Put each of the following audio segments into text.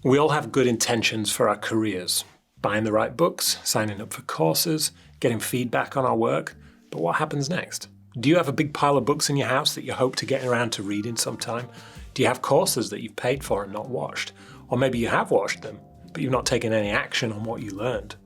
We all have good intentions for our careers. Buying the right books, signing up for courses, getting feedback on our work. But what happens next? Do you have a big pile of books in your house that you hope to get around to reading sometime? Do you have courses that you've paid for and not watched? Or maybe you have watched them, but you've not taken any action on what you learned.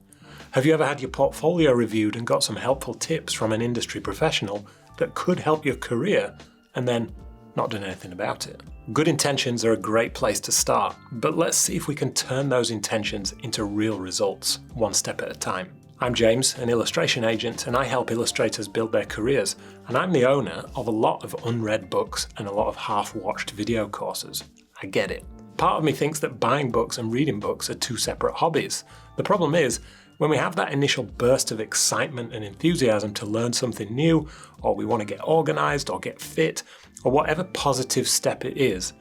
Have you ever had your portfolio reviewed and got some helpful tips from an industry professional that could help your career and then not done anything about it? Good intentions are a great place to start, but let's see if we can turn those intentions into real results, one step at a time. I'm James, an illustration agent, and I help illustrators build their careers, and I'm the owner of a lot of unread books and a lot of half-watched video courses. I get it. Part of me thinks that buying books and reading books are two separate hobbies. The problem is, when we have that initial burst of excitement and enthusiasm to learn something new, or we want to get organized or get fit, or whatever positive step it is,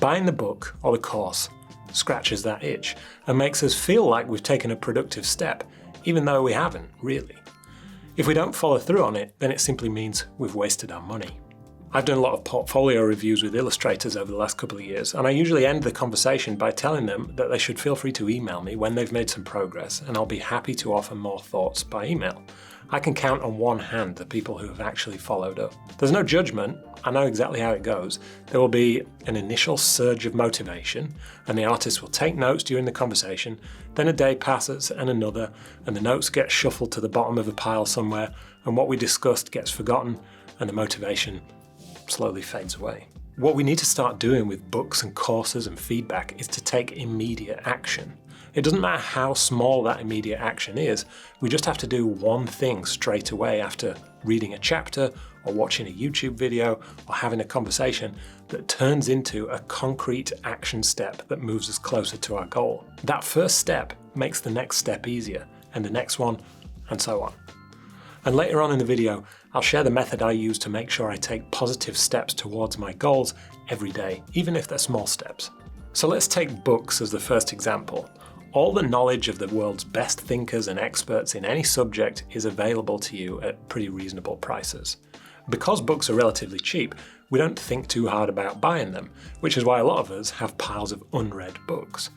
buying the book or the course scratches that itch and makes us feel like we've taken a productive step, even though we haven't, really. If we don't follow through on it, then it simply means we've wasted our money. I've done a lot of portfolio reviews with illustrators over the last couple of years, and I usually end the conversation by telling them that they should feel free to email me when they've made some progress, and I'll be happy to offer more thoughts by email. I can count on one hand the people who have actually followed up. There's no judgment, I know exactly how it goes. There will be an initial surge of motivation, and the artist will take notes during the conversation, then a day passes and another, and the notes get shuffled to the bottom of a pile somewhere, and what we discussed gets forgotten, and the motivation slowly fades away. What we need to start doing with books and courses and feedback is to take immediate action. It doesn't matter how small that immediate action is, we just have to do one thing straight away after reading a chapter or watching a YouTube video or having a conversation that turns into a concrete action step that moves us closer to our goal. That first step makes the next step easier, and the next one, and so on. And later on in the video, I'll share the method I use to make sure I take positive steps towards my goals every day, even if they're small steps. So let's take books as the first example. All the knowledge of the world's best thinkers and experts in any subject is available to you at pretty reasonable prices. Because books are relatively cheap, we don't think too hard about buying them, which is why a lot of us have piles of unread books.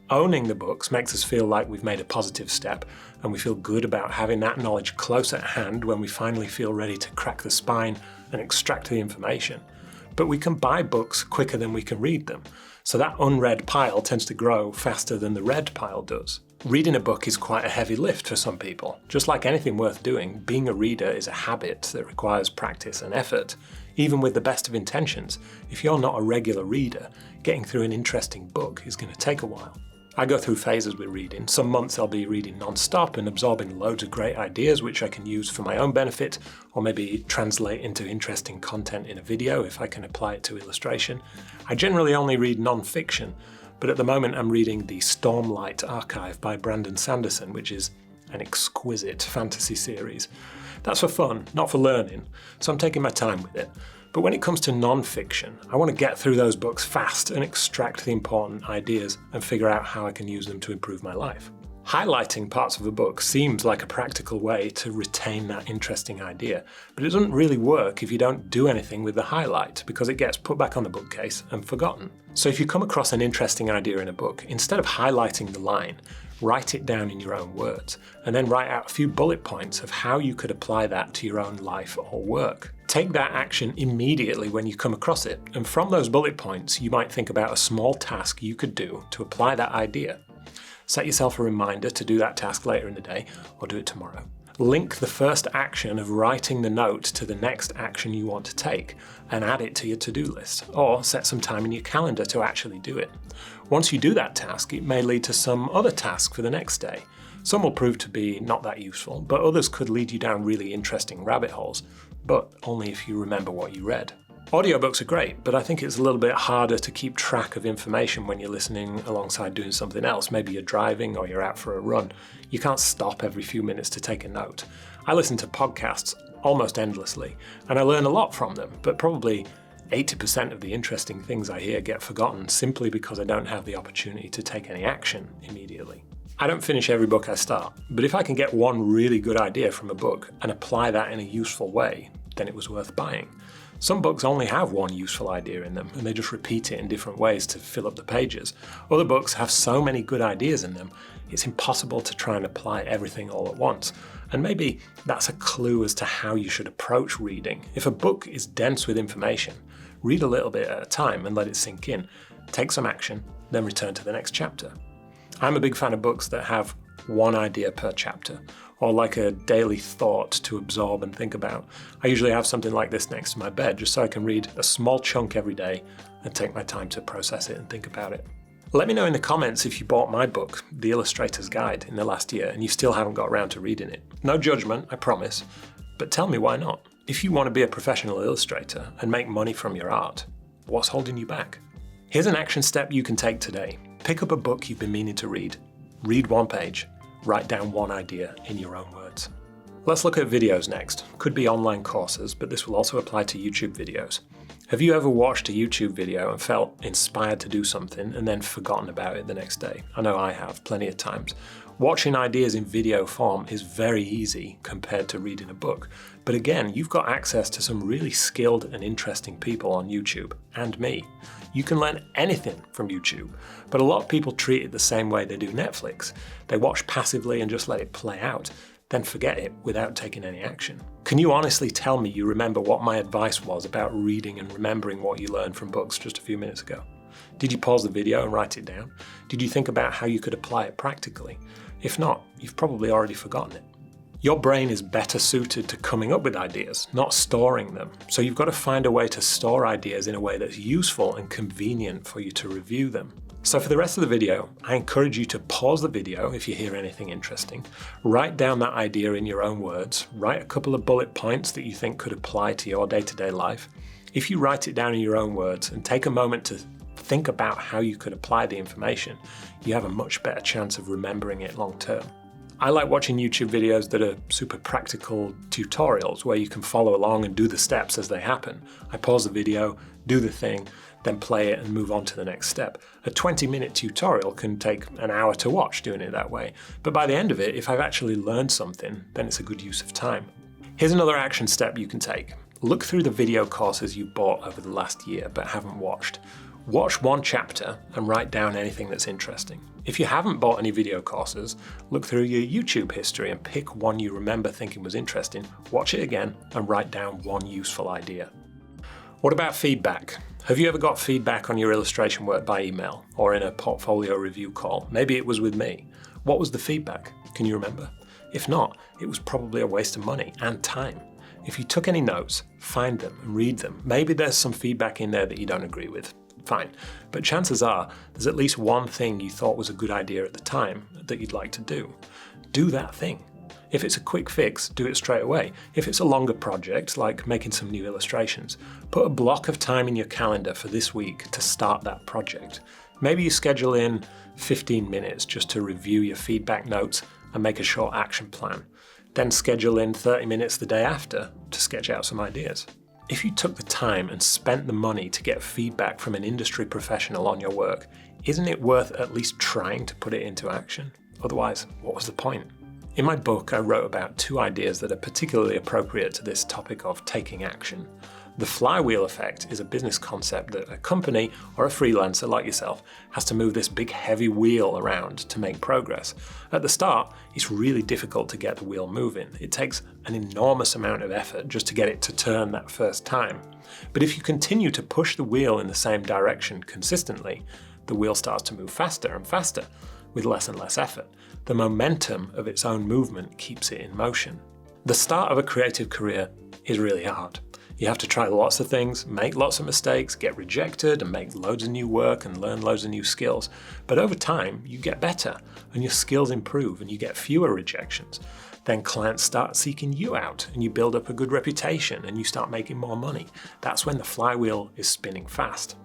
Owning the books makes us feel like we've made a positive step, and we feel good about having that knowledge close at hand when we finally feel ready to crack the spine and extract the information. But we can buy books quicker than we can read them, so that unread pile tends to grow faster than the read pile does. Reading a book is quite a heavy lift for some people. Just like anything worth doing, being a reader is a habit that requires practice and effort. Even with the best of intentions, if you're not a regular reader, getting through an interesting book is going to take a while. I go through phases with reading. Some months I'll be reading non-stop and absorbing loads of great ideas which I can use for my own benefit, or maybe translate into interesting content in a video if I can apply it to illustration. I generally only read non-fiction, but at the moment I'm reading the Stormlight Archive by Brandon Sanderson, which is an exquisite fantasy series. That's for fun, not for learning, so I'm taking my time with it. But when it comes to non-fiction, I want to get through those books fast and extract the important ideas and figure out how I can use them to improve my life. Highlighting parts of a book seems like a practical way to retain that interesting idea, but it doesn't really work if you don't do anything with the highlight because it gets put back on the bookcase and forgotten. So if you come across an interesting idea in a book, instead of highlighting the line, write it down in your own words, and then write out a few bullet points of how you could apply that to your own life or work. Take that action immediately when you come across it, and from those bullet points, you might think about a small task you could do to apply that idea. Set yourself a reminder to do that task later in the day, or do it tomorrow. Link the first action of writing the note to the next action you want to take, and add it to your to-do list, or set some time in your calendar to actually do it. Once you do that task, it may lead to some other task for the next day. Some will prove to be not that useful, but others could lead you down really interesting rabbit holes, but only if you remember what you read. Audiobooks are great, but I think it's a little bit harder to keep track of information when you're listening alongside doing something else. Maybe you're driving or you're out for a run. You can't stop every few minutes to take a note. I listen to podcasts almost endlessly, and I learn a lot from them, but probably 80% of the interesting things I hear get forgotten simply because I don't have the opportunity to take any action immediately. I don't finish every book I start, but if I can get one really good idea from a book and apply that in a useful way, then it was worth buying. Some books only have one useful idea in them, and they just repeat it in different ways to fill up the pages. Other books have so many good ideas in them, it's impossible to try and apply everything all at once. And maybe that's a clue as to how you should approach reading. If a book is dense with information, read a little bit at a time and let it sink in. Take some action, then return to the next chapter. I'm a big fan of books that have one idea per chapter, or like a daily thought to absorb and think about. I usually have something like this next to my bed, just so I can read a small chunk every day and take my time to process it and think about it. Let me know in the comments if you bought my book, The Illustrator's Guide, in the last year and you still haven't got around to reading it. No judgment, I promise, but tell me why not. If you want to be a professional illustrator and make money from your art, what's holding you back? Here's an action step you can take today. Pick up a book you've been meaning to read. Read one page. Write down one idea in your own words. Let's look at videos next. Could be online courses, but this will also apply to YouTube videos. Have you ever watched a YouTube video and felt inspired to do something and then forgotten about it the next day? I know I have, plenty of times. Watching ideas in video form is very easy compared to reading a book. But again, you've got access to some really skilled and interesting people on YouTube, and me. You can learn anything from YouTube, but a lot of people treat it the same way they do Netflix. They watch passively and just let it play out, then forget it without taking any action. Can you honestly tell me you remember what my advice was about reading and remembering what you learned from books just a few minutes ago? Did you pause the video and write it down? Did you think about how you could apply it practically? If not, you've probably already forgotten it. Your brain is better suited to coming up with ideas, not storing them. So you've got to find a way to store ideas in a way that's useful and convenient for you to review them. So for the rest of the video, I encourage you to pause the video if you hear anything interesting, write down that idea in your own words, write a couple of bullet points that you think could apply to your day-to-day life. If you write it down in your own words and take a moment to think about how you could apply the information, you have a much better chance of remembering it long term. I like watching YouTube videos that are super practical tutorials where you can follow along and do the steps as they happen. I pause the video, do the thing, then play it and move on to the next step. A 20-minute tutorial can take an hour to watch doing it that way, but by the end of it, if I've actually learned something, then it's a good use of time. Here's another action step you can take. Look through the video courses you've bought over the last year but haven't watched. Watch one chapter and write down anything that's interesting. If you haven't bought any video courses, look through your YouTube history and pick one you remember thinking was interesting, watch it again, and write down one useful idea. What about feedback? Have you ever got feedback on your illustration work by email or in a portfolio review call? Maybe it was with me. What was the feedback? Can you remember? If not, it was probably a waste of money and time. If you took any notes, find them and read them. Maybe there's some feedback in there that you don't agree with. Fine, but chances are there's at least one thing you thought was a good idea at the time that you'd like to do. Do that thing. If it's a quick fix, do it straight away. If it's a longer project, like making some new illustrations, put a block of time in your calendar for this week to start that project. Maybe you schedule in 15 minutes just to review your feedback notes and make a short action plan. Then schedule in 30 minutes the day after to sketch out some ideas. If you took the time and spent the money to get feedback from an industry professional on your work, isn't it worth at least trying to put it into action? Otherwise, what was the point? In my book, I wrote about 2 ideas that are particularly appropriate to this topic of taking action. The flywheel effect is a business concept that a company or a freelancer like yourself has to move this big heavy wheel around to make progress. At the start, it's really difficult to get the wheel moving. It takes an enormous amount of effort just to get it to turn that first time. But if you continue to push the wheel in the same direction consistently, the wheel starts to move faster and faster with less and less effort. The momentum of its own movement keeps it in motion. The start of a creative career is really hard. You have to try lots of things, make lots of mistakes, get rejected and make loads of new work and learn loads of new skills. But over time, you get better and your skills improve and you get fewer rejections. Then clients start seeking you out and you build up a good reputation and you start making more money. That's when the flywheel is spinning fast.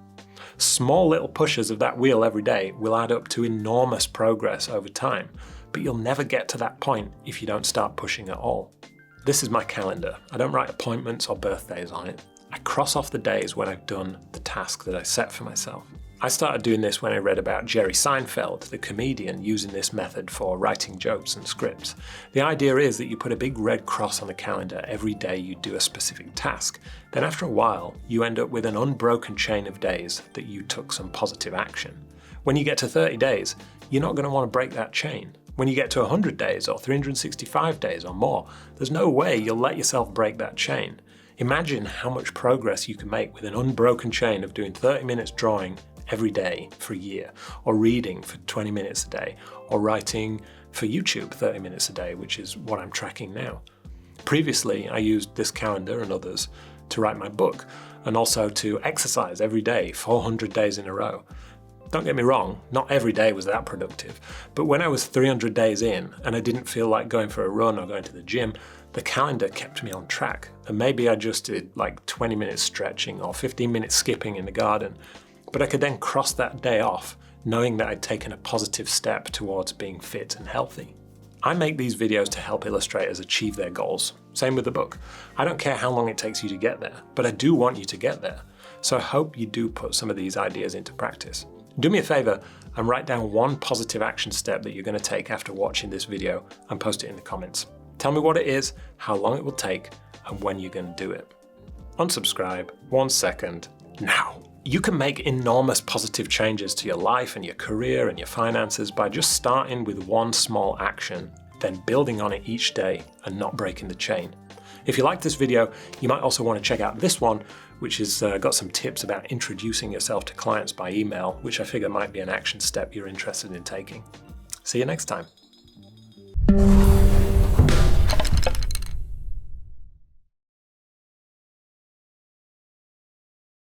Small little pushes of that wheel every day will add up to enormous progress over time, but you'll never get to that point if you don't start pushing at all. This is my calendar. I don't write appointments or birthdays on it. I cross off the days when I've done the task that I set for myself. I started doing this when I read about Jerry Seinfeld, the comedian, using this method for writing jokes and scripts. The idea is that you put a big red cross on the calendar every day you do a specific task. Then after a while, you end up with an unbroken chain of days that you took some positive action. When you get to 30 days, you're not going to want to break that chain. When you get to 100 days or 365 days or more, there's no way you'll let yourself break that chain. Imagine how much progress you can make with an unbroken chain of doing 30 minutes drawing every day for a year, or reading for 20 minutes a day, or writing for YouTube 30 minutes a day, which is what I'm tracking now. Previously, I used this calendar and others to write my book, and also to exercise every day, 400 days in a row. Don't get me wrong, not every day was that productive, but when I was 300 days in and I didn't feel like going for a run or going to the gym, the calendar kept me on track. And maybe I just did like 20 minutes stretching or 15 minutes skipping in the garden, but I could then cross that day off, knowing that I'd taken a positive step towards being fit and healthy. I make these videos to help illustrators achieve their goals. Same with the book. I don't care how long it takes you to get there, but I do want you to get there. So I hope you do put some of these ideas into practice. Do me a favor and write down one positive action step that you're going to take after watching this video and post it in the comments. Tell me what it is, how long it will take, and when you're going to do it. Unsubscribe, 1 second, now. You can make enormous positive changes to your life and your career and your finances by just starting with one small action, then building on it each day and not breaking the chain. If you like this video, you might also want to check out this one, which has got some tips about introducing yourself to clients by email, which I figure might be an action step you're interested in taking. See you next time.